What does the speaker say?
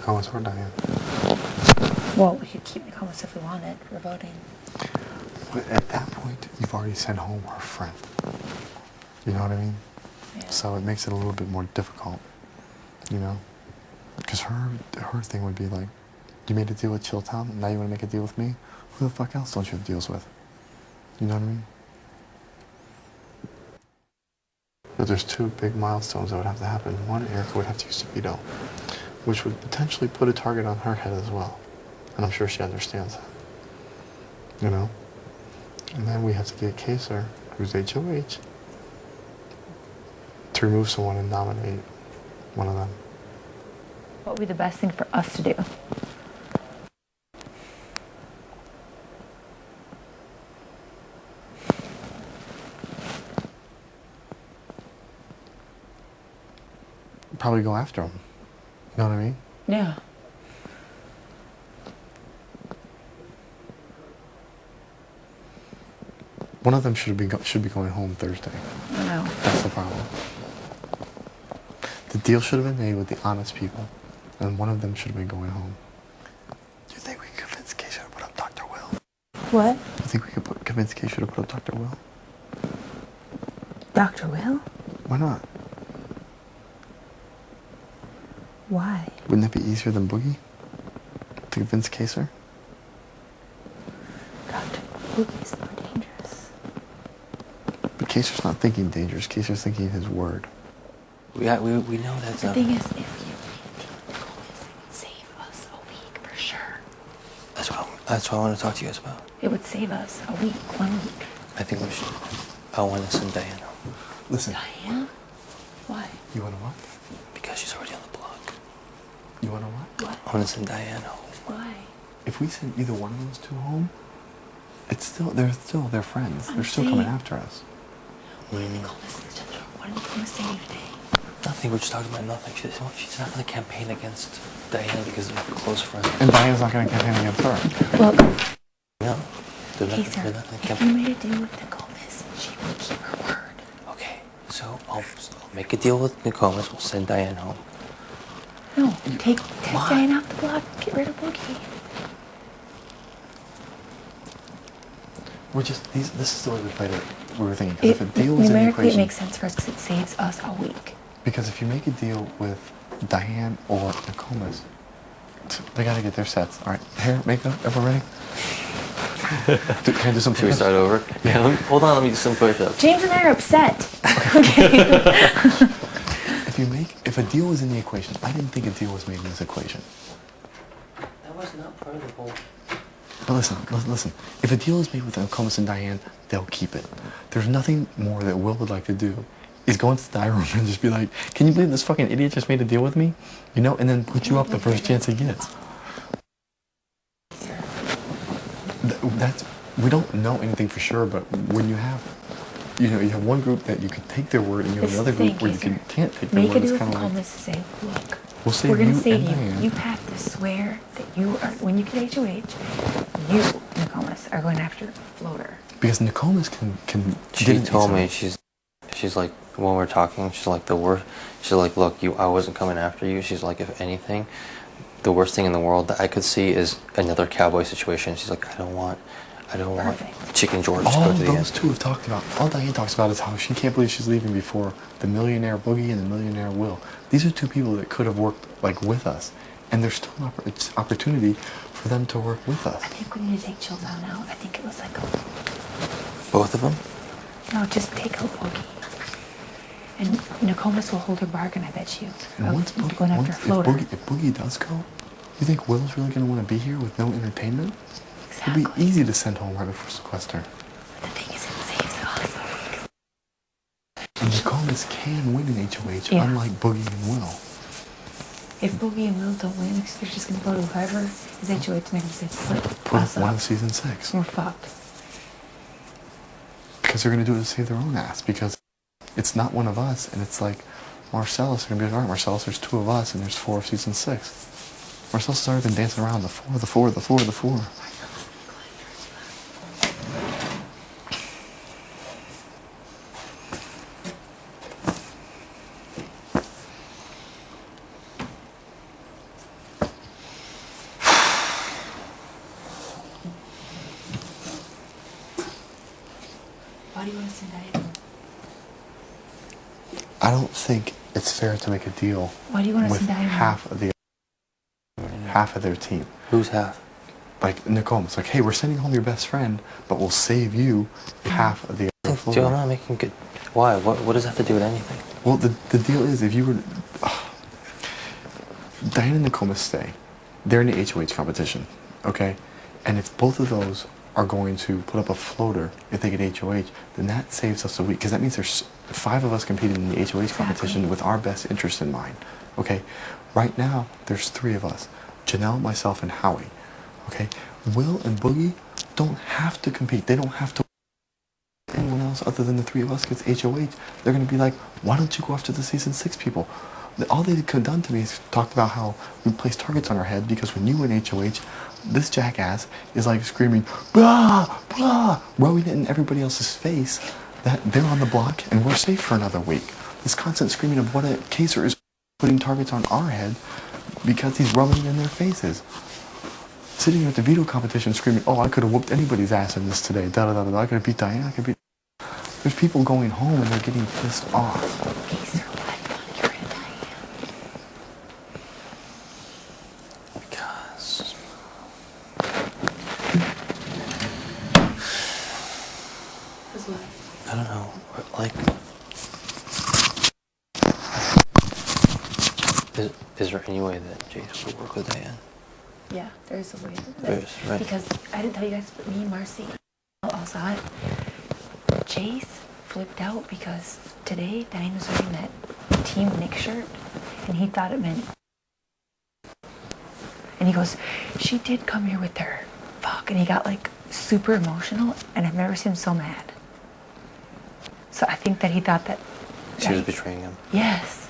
Nakomis or Diane. Well, we could keep Nakomis if we wanted. We're voting. But at that point, you've already sent home her friend. You know what I mean? Yeah. So it makes it a little bit more difficult, you know? Because her thing would be like, you made a deal with Chilltown, and now you want to make a deal with me? Who the fuck else don't you have deals with? You know what I mean? But there's two big milestones that would have to happen. One, Erica would have to use the veto, which would potentially put a target on her head as well. And I'm sure she understands that. You know? And then we have to get Kaysar, who's HOH, to remove someone and nominate one of them. What would be the best thing for us to do? Probably go after him. You know what I mean? Yeah. One of them should be going home Thursday. I know. That's the problem. The deal should have been made with the honest people, and one of them should have been going home. Do you think we could convince Kaysar to put up Dr. Will? What? Do you think we could convince Kaysar to put up Dr. Will? Dr. Will? Why not? Why? Wouldn't that be easier than Boogie? To convince Kaysar? Dr. Boogie's more dangerous. But Kaysar's not thinking dangerous. Kaysar's thinking his word. We know that's The thing is, if you made a deal with Nakomis, it would save us a week for sure. That's what I want to talk to you guys about. It would save us a week, 1 week. I think we should. I want to send Diane home. Listen. Diane? Why? You wanna what? Because she's already on the block. You wanna what? What? I want to send Diane home. Why? If we send either one of those two home, they're still their friends. I'm They're still saying- coming after us. What did Nakomis say today? Nothing. We're just talking about nothing. She's not going to campaign against Diane because they're close friends. And Diane's not gonna campaign against her. Well, No. They're not Kaysar, going to if you campaign. made a deal with Nakomis, she would keep her word. Okay. So I'll make a deal with Nakomis. We'll send Diane home. No, take Why? Diane off the block. Get rid of Boogie. This is the way we played it. We were thinking, because if a deal was in the Numerically, it equation, makes sense for us because it saves us a week. because if you make a deal with Diane or Nakomis, they gotta get their sets. All right, hair, makeup, everyone ready? Can I do some Should we push-ups? start over? Yeah. Hold on. Let me do some push-ups. James and I are upset. Okay. If a deal was in the equation, I didn't think a deal was made in this equation. That was not part of the whole. But listen. If a deal is made with Nakomis and Diane, they'll keep it. There's nothing more that Will would like to do is go into the diary room and just be like, can you believe this fucking idiot just made a deal with me? You know, and then put you up the first chance he gets. We don't know anything for sure, but when you have, you have one group that you can take their word and you have another group where you can't take their Make word. a deal It's with kind of like, Nakomis to say, look, we'll save we're going you to save and you. Diane. You have to swear that you are, when you get HOH, you, Nakomis, are going after Floater. Because Nakomis can She told me she's like, when we're talking, she's like the worst. She's like, look, I wasn't coming after you. She's like, if anything, the worst thing in the world that I could see is another cowboy situation. She's like, I don't want Chicken George to all go to the those end. two have talked about, all Diane talks about is how she can't believe she's leaving before the millionaire Boogie and the millionaire Will. These are two people that could have worked like with us, and there's still an opportunity for them to work with us. I think we need to take Chilltown out. I think it was like Both of them? no, just take out Boogie. And Nakomis will hold her bargain, I bet you. And once Going after Floater. if Boogie does go, you think Will's really going to want to be here with no entertainment? Exactly. It'd be easy to send home right before sequester. But the thing is, it saves us. And Nakomis can win in HOH, Yeah. unlike Boogie and Will. If Boogie and Will don't win, they're just going to go to whoever is HOH and they're going to say, split Put us one up. in season 6. We're fucked. Because they're going to do it to save their own ass. Because it's not one of us, and it's like Marcellus are going to be like, all right, Marcellus, there's 2 of us, and there's 4 of season 6. Marcellus has already been dancing around the 4, the 4, the 4, the 4. Why do you want to send Diane home? I don't think it's fair to make a deal Why do you want to with send Diane home? half of their team. Who's half? Like Nakomis, like, hey, we're sending home your best friend, but we'll save you half of the other Dude, floor. I'm not making good. Why? What does that have to do with anything? Well, the deal is, if you were... Diane and Nakomis stay. They're in the HOH competition, okay? And if both of those are going to put up a floater if they get HOH, then that saves us a week, because that means there's 5 of us competing in the HOH competition with our best interest in mind, okay? Right now, there's 3 of us, Janelle, myself, and Howie, okay? Will and Boogie don't have to compete. They don't have to... Anyone else other than the 3 of us gets HOH, they're going to be like, why don't you go after the season 6 people? All they could have done to me is talked about how we place targets on our head, because when you win HOH, this jackass is like screaming, blah, blah, rubbing it in everybody else's face that they're on the block and we're safe for another week. This constant screaming of what a Kaysar is putting targets on our head because he's rubbing it in their faces. Sitting here at the veto competition screaming, oh, I could have whooped anybody's ass in this today, da-da-da-da, I could have beat Diane, I could beat... There's people going home and they're getting pissed off. Kaysar, why do you want to get rid of Diane? Because Because what? I don't know. Like, is there any way that Jace would work with Diane? Yeah, there's a way. There's, right. Because I didn't tell you guys, but me and Marcy all saw it. Jace flipped out because today Diane was wearing that Team Nick shirt, and he thought it meant. And he goes, she did come here with her. Fuck. And he got like super emotional, and I've never seen him so mad. So I think that he thought that She was betraying him. yes.